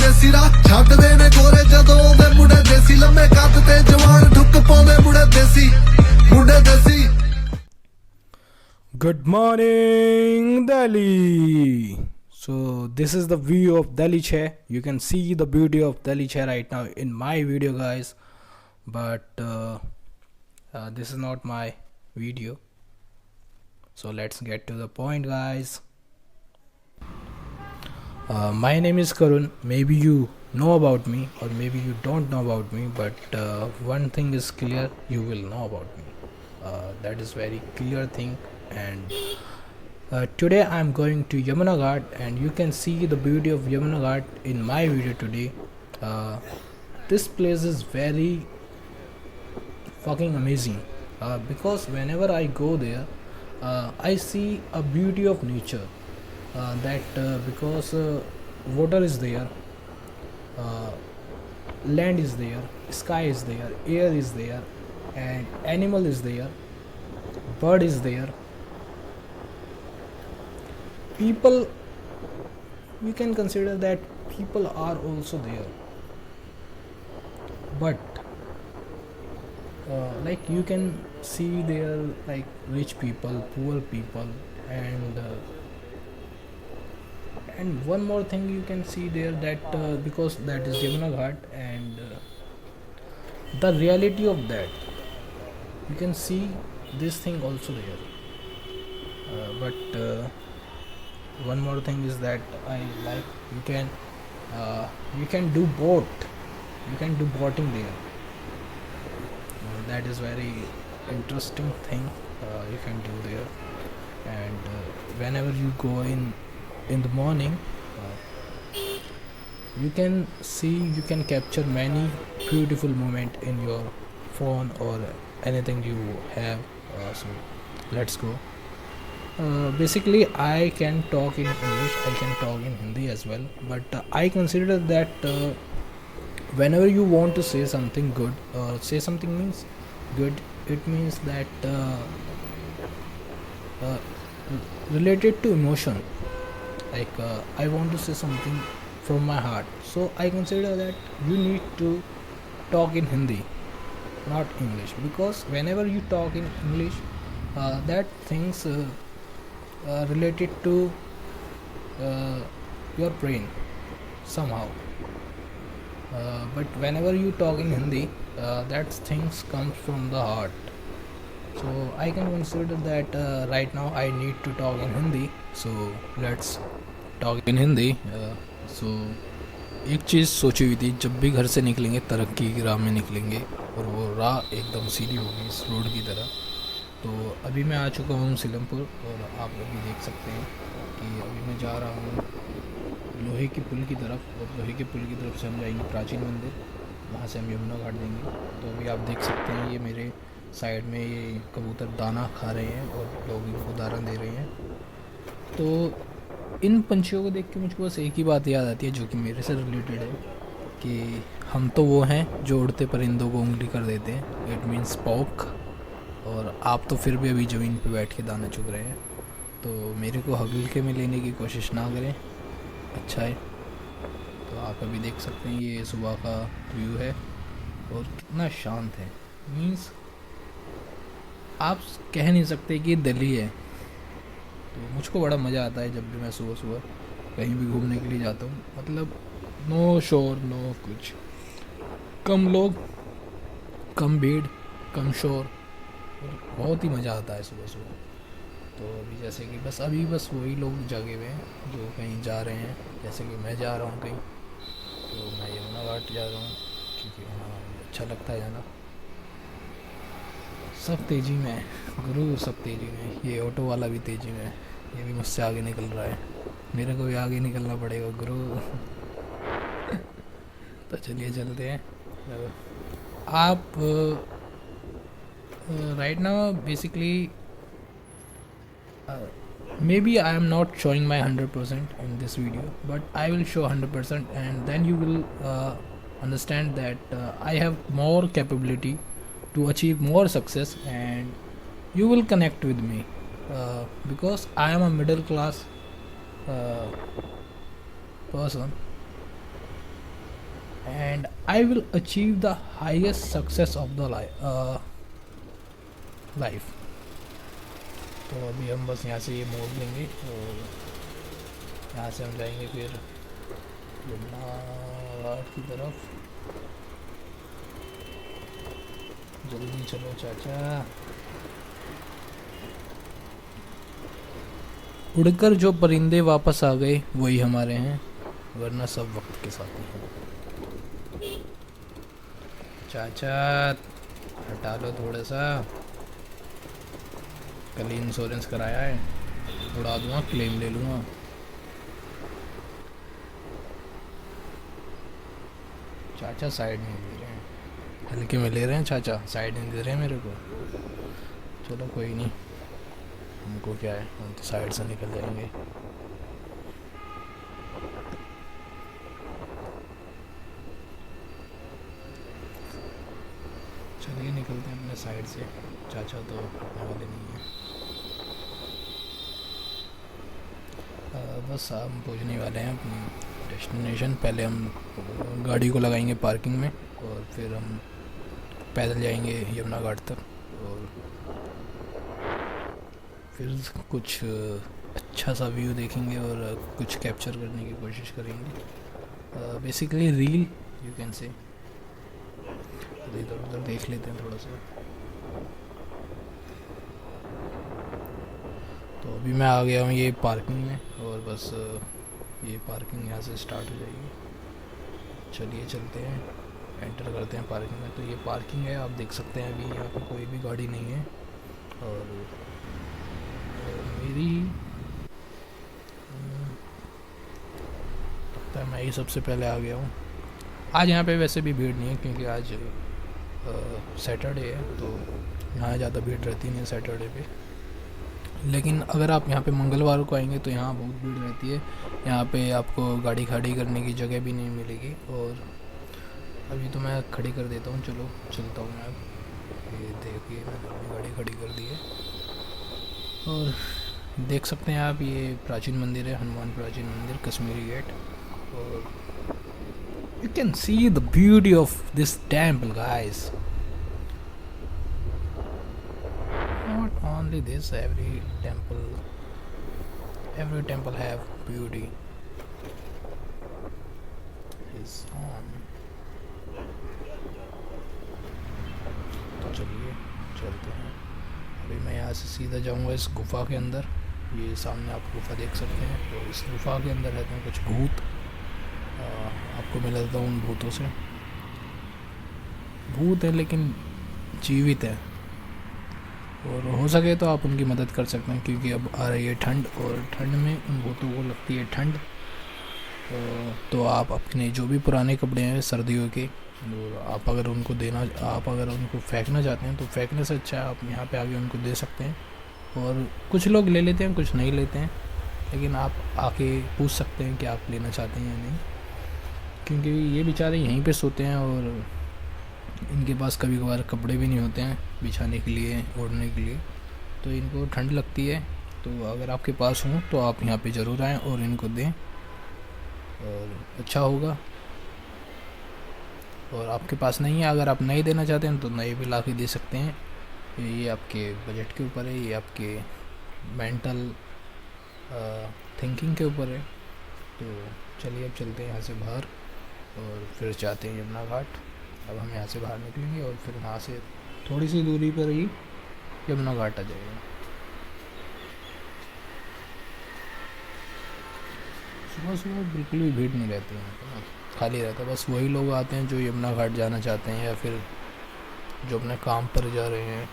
देसी रा छाटदे ने गोरे जदों दे मुंडे देसी लम्मे कद ते जवान ठुक पाउंदे मुंडे देसी मुंडे देसी Good morning, Delhi. So this is the view of Delhi chair. You can see the beauty of Delhi chair right now in my video, guys. But this is not my video. So let's get to the point, guys. My name is Karun. Maybe you know about me, or maybe you don't know about me. But one thing is clear: you will know about me. That is very clear thing. And today I'm going to Yamuna Ghat, and you can see the beauty of Yamuna Ghat in my video today. This place is very fucking amazing because whenever I go there, I see a beauty of nature. Because water is there, land is there, sky is there, air is there, and animal is there, bird is there. People, we can consider that people are also there, but like you can see there like rich people, poor people, and one more thing you can see there that because that is Yamuna Ghat, and the reality of that you can see this thing also there. But one more thing is that I like you can do boat, you can do boating there. That is very interesting thing you can do there. And whenever you go in the morning, you can see, you can capture many beautiful moment in your phone or anything you have. So let's go. Basically I can talk in English, I can talk in Hindi as well, but I consider that whenever you want to say something good, say something means good, it means that related to emotion, like I want to say something from my heart, so I consider that you need to talk in Hindi, not English, because whenever you talk in English, that things related to your brain somehow, but whenever you talk in Hindi, that things comes from the heart. So I can consider that right now I need to talk in Hindi, so let's talk in Hindi. So एक चीज़ सोची हुई थी, जब भी घर से निकलेंगे तरक्की की राह में निकलेंगे, और वो राह एकदम सीधी होगी इस रोड की तरह. तो अभी मैं आ चुका हूँ सीलमपुर, और आप अभी देख सकते हैं कि अभी मैं जा रहा हूँ लोहे के पुल की तरफ, और लोहे के पुल की तरफ से हम जाएंगे प्राचीन मंदिर, वहाँ से हम यमुना घाट देंगे. तो अभी आप देख सकते हैं ये मेरे साइड में ये कबूतर दाना खा रहे हैं और लोग इनको दाना दे रहे हैं. तो इन पंछियों को देख के मुझको बस एक ही बात याद आती है जो कि मेरे से रिलेटेड है, कि हम तो वो हैं जो उड़ते परिंदों को उंगली कर देते हैं, इट मीन्स पॉक, और आप तो फिर भी अभी ज़मीन पे बैठ के दाना चुग रहे हैं. तो मेरे को हल्के में लेने की कोशिश ना करें, अच्छा है. तो आप अभी देख सकते हैं ये सुबह का व्यू है, और कितना शांत है, मीन्स आप कह नहीं सकते कि दिल्ली है. तो मुझको बड़ा मज़ा आता है जब भी मैं सुबह सुबह कहीं भी घूमने के लिए जाता हूँ. मतलब नो शोर, नो कुछ, कम लोग, कम भीड़, कम शोर, बहुत ही मज़ा आता है सुबह सुबह. तो अभी जैसे कि बस वही लोग जागे हुए हैं जो कहीं जा रहे हैं, जैसे कि मैं जा रहा हूँ कहीं, तो मैं यमुना घाट जा रहा हूँ क्योंकि वहाँ अच्छा लगता है जाना. सब तेज़ी में है गुरु, सब तेज़ी में. ये ऑटो वाला भी तेज़ी में है, ये भी मुझसे आगे निकल रहा है, मेरे को भी आगे निकलना पड़ेगा गुरु. तो चलिए चलते हैं. आप right now basically maybe I am not showing my 100% in this video, but I will show 100%, and then you will understand that I have more capability to achieve more success, and you will connect with me because I am a middle class person, and I will achieve the highest success of the life. तो अभी हम बस यहाँ से ये मोड़ लेंगे और यहाँ से हम जाएंगे फिर यमुना घाट की तरफ। जल्दी चलो चाचा। उड़कर जो परिंदे वापस आ गए वही हमारे हैं, वरना सब वक्त के साथ ही हैं। चाचा हटा लो थोड़ा सा, कल ही इंश्योरेंस कराया है, उड़ा दूंगा, क्लेम ले लूँगा। चाचा साइड नहीं दे रहे हैं, हल्के में ले रहे हैं चाचा, साइड नहीं दे रहे हैं मेरे को। चलो कोई नहीं, हमको क्या है, हम तो साइड से निकल जाएंगे। चलिए निकलते हैं अपने साइड से, चाचा तो वाले नहीं है। बस हम पहुंचने वाले हैं अपनी डेस्टिनेशन। पहले हम गाड़ी को लगाएंगे पार्किंग में और फिर हम पैदल जाएंगे यमुना घाट तक और फिर कुछ अच्छा सा व्यू देखेंगे और कुछ कैप्चर करने की कोशिश करेंगे। Basically reel you can say. इधर उधर देख लेते हैं थोड़ा सा। तो अभी मैं आ गया हूँ ये पार्किंग में और बस ये पार्किंग यहाँ से स्टार्ट हो जाएगी। चलिए चलते हैं, एंटर करते हैं पार्किंग में। तो ये पार्किंग है, आप देख सकते हैं अभी यहाँ पर कोई भी गाड़ी नहीं है और मेरी लगता है मैं ही सबसे पहले आ गया हूँ। आज यहाँ पे वैसे भी भीड़ नहीं है क्योंकि आज सैटरडे है, तो यहाँ ज़्यादा भीड़ रहती नहीं है सैटरडे पे। लेकिन अगर आप यहाँ पे मंगलवार को आएंगे तो यहाँ बहुत भीड़ रहती है। यहाँ पे आपको गाड़ी खड़ी करने की जगह भी नहीं मिलेगी। और अभी तो मैं खड़ी कर देता हूँ, चलो चलता हूँ मैं। ये देखिए मैंने गाड़ी खड़ी कर दी है और देख सकते हैं आप ये प्राचीन मंदिर है, हनुमान प्राचीन मंदिर, कश्मीरी गेट। और you can see the beauty of this temple, guys. Not only this, every temple have beauty. His own. तो चलिए चलते हैं। अभी मैं यहाँ से सीधा जाऊँगा इस गुफा के अंदर। ये सामने आप गुफा देख सकते हैं। तो इस गुफा के अंदर रहते हैं कुछ भूत। आपको मैं लगता हूँ उन भूतों से, भूत है लेकिन जीवित है और हो सके तो आप उनकी मदद कर सकते हैं क्योंकि अब आ रही है ठंड और ठंड में उन भूतों को लगती है ठंड। तो आप अपने जो भी पुराने कपड़े हैं सर्दियों के, और आप अगर उनको फेंकना चाहते हैं तो फेंकने से अच्छा आप यहाँ पे आके उनको दे सकते हैं। और कुछ लोग ले लेते हैं, कुछ नहीं लेते हैं, लेकिन आप आके पूछ सकते हैं कि आप लेना चाहते हैं या नहीं, क्योंकि ये बेचारे यहीं पे सोते हैं और इनके पास कभी कभार कपड़े भी नहीं होते हैं बिछाने के लिए, ओढ़ने के लिए, तो इनको ठंड लगती है। तो अगर आपके पास हो तो आप यहाँ पे ज़रूर आएँ और इनको दें और अच्छा होगा। और आपके पास नहीं है, अगर आप नहीं देना चाहते हैं तो नए भी ला के दे सकते हैं। ये आपके बजट के ऊपर है, ये आपके मेंटल थिंकिंग के ऊपर है। तो चलिए अब चलते हैं यहाँ से बाहर और फिर जाते हैं यमुना घाट। अब हम यहाँ से बाहर निकलेंगे और फिर वहाँ से थोड़ी सी दूरी पर ही यमुना घाट आ जाएगा। सुबह सुबह बिल्कुल भी भीड़ नहीं रहती है, खाली रहता है। बस वही लोग आते हैं जो यमुना घाट जाना चाहते हैं या फिर जो अपने काम पर जा रहे हैं,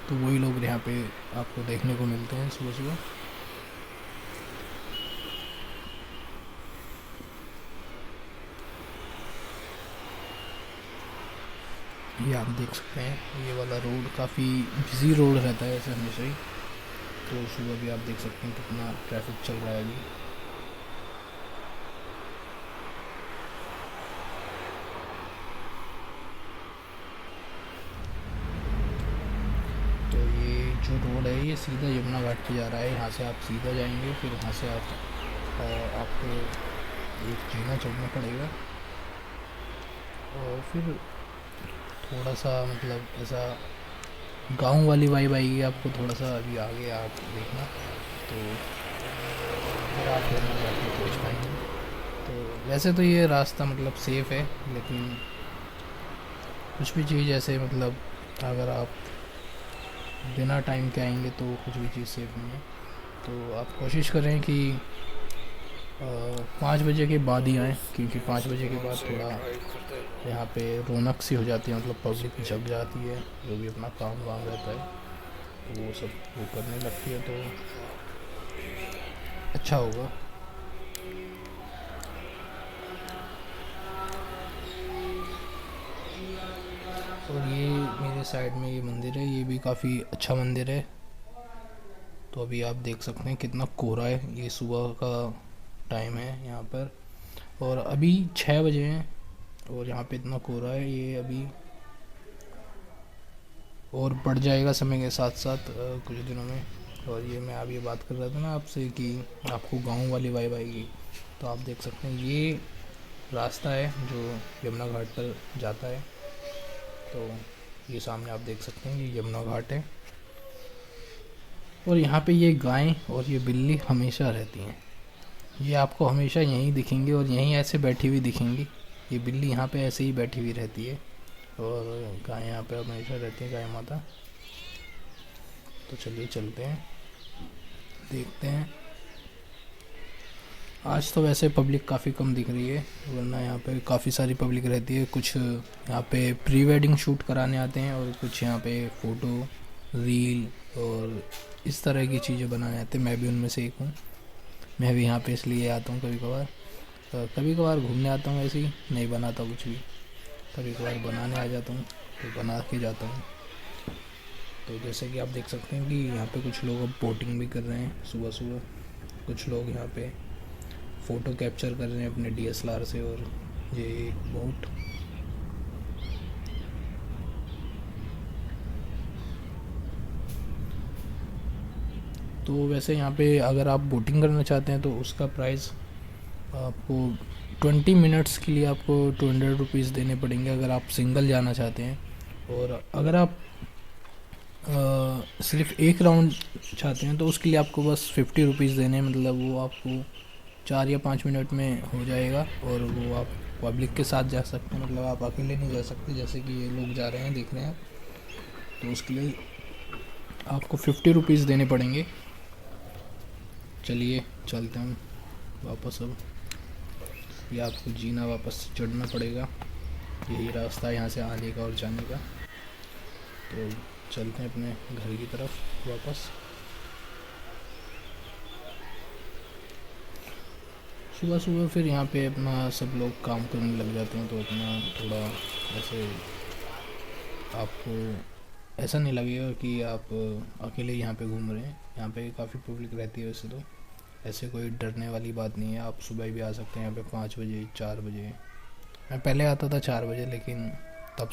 तो वही लोग यहाँ पे आपको देखने को मिलते हैं सुबह सुबह। ये आप देख सकते हैं, ये वाला रोड काफ़ी बिजी रोड रहता है ऐसे हमेशा ही। तो सुबह भी आप देख सकते हैं कितना ट्रैफिक चल रहा है अभी। तो ये जो रोड है ये सीधा यमुना घाट पे जा रहा है। यहाँ से आप सीधा जाएंगे, फिर वहाँ से आपको एक जीना चढ़ना पड़ेगा और फिर थोड़ा सा मतलब ऐसा गांव वाली वाइब आएगी आपको, थोड़ा सा अभी आगे आप देखना तो फिर आप यमुना घाट में पहुँच पाएंगे। तो वैसे तो ये रास्ता मतलब सेफ़ है, लेकिन कुछ भी चीज़ ऐसे मतलब अगर आप बिना टाइम के आएंगे तो कुछ भी चीज़ सेफ़ नहीं है। तो आप कोशिश करें कि 5 बजे के बाद ही आएँ, क्योंकि 5 बजे के बाद थोड़ा यहाँ पे रौनक सी हो जाती है, मतलब पब्लिक जग जाती है, जो भी अपना काम वाम रहता है तो वो सब वो करने लगती है, तो अच्छा होगा। और ये मेरे साइड में ये मंदिर है, ये भी काफ़ी अच्छा मंदिर है। तो अभी आप देख सकते हैं कितना कोहरा है, ये सुबह का टाइम है यहाँ पर, और अभी 6 बजे हैं और यहाँ पे इतना कोहरा है। ये अभी और बढ़ जाएगा समय के साथ साथ कुछ दिनों में। और ये मैं अभी बात कर रहा था ना आपसे कि आपको गांव वाली वाइब आएगी, तो आप देख सकते हैं ये रास्ता है जो यमुना घाट पर जाता है। तो ये सामने आप देख सकते हैं ये यमुना घाट है, और यहाँ पे ये गाय और ये बिल्ली हमेशा रहती हैं। ये आपको हमेशा यहीं दिखेंगे और यहीं ऐसे बैठी हुई दिखेंगी। ये बिल्ली यहाँ पे ऐसे ही बैठी हुई रहती है और गाय यहाँ पे हमेशा रहती है, गाय माता। तो चलिए चलते हैं, देखते हैं। आज तो वैसे पब्लिक काफ़ी कम दिख रही है, वरना यहाँ पे काफ़ी सारी पब्लिक रहती है। कुछ यहाँ पे प्री वेडिंग शूट कराने आते हैं और कुछ यहाँ पे फ़ोटो रील और इस तरह की चीज़ें बनाने आते हैं। मैं भी उनमें से एक हूँ। मैं भी यहाँ पे इसलिए आता हूँ कभी कभार घूमने आता हूँ, ऐसे ही नहीं बनाता कुछ भी, कभी कभार बनाने आ जाता हूँ तो बना के जाता हूँ। तो जैसे कि आप देख सकते हैं कि यहाँ पे कुछ लोग अब बोटिंग भी कर रहे हैं सुबह सुबह। कुछ लोग यहाँ पे फ़ोटो कैप्चर कर रहे हैं अपने DSLR से, और ये एक बोट। तो वैसे यहाँ पे अगर आप बोटिंग करना चाहते हैं तो उसका प्राइस आपको 20 मिनट्स के लिए आपको 200 रुपीज़ देने पड़ेंगे अगर आप सिंगल जाना चाहते हैं। और अगर आप सिर्फ एक राउंड चाहते हैं तो उसके लिए आपको बस 50 रुपीज़ देने हैं, मतलब वो आपको 4 या 5 मिनट में हो जाएगा। और वो आप पब्लिक के साथ जा सकते हैं, मतलब आप अकेले नहीं जा सकते, जैसे कि ये लोग जा रहे हैं देख रहे हैं। तो उसके लिए आपको 50 रुपीज़ देने पड़ेंगे। चलिए चलते हैं वापस। अब ये आपको जीना वापस चढ़ना पड़ेगा, यही रास्ता है यहाँ से आने का और जाने का। तो चलते हैं अपने घर की तरफ वापस। सुबह सुबह फिर यहाँ पे अपना सब लोग काम करने लग जाते हैं, तो अपना थोड़ा ऐसे आपको ऐसा नहीं लगेगा कि आप अकेले यहाँ पे घूम रहे हैं। यहाँ पे काफ़ी पब्लिक रहती है वैसे तो, ऐसे कोई डरने वाली बात नहीं है। आप सुबह भी आ सकते हैं यहाँ पे 5 बजे 4 बजे। मैं पहले आता था 4 बजे, लेकिन तब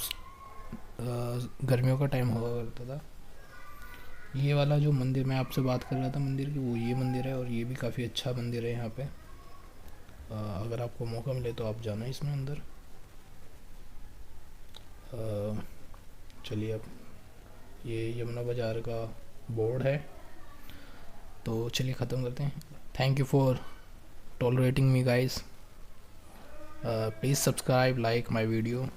गर्मियों का टाइम हुआ करता था। ये वाला जो मंदिर मैं आपसे बात कर रहा था मंदिर की, वो ये मंदिर है, और ये भी काफ़ी अच्छा मंदिर है यहाँ पे। अगर आपको मौका मिले तो आप जाना इसमें अंदर। चलिए अब ये यमुना बाज़ार का बोर्ड है, तो चलिए ख़त्म करते हैं। Thank you for tolerating me guys. Please subscribe, like my video.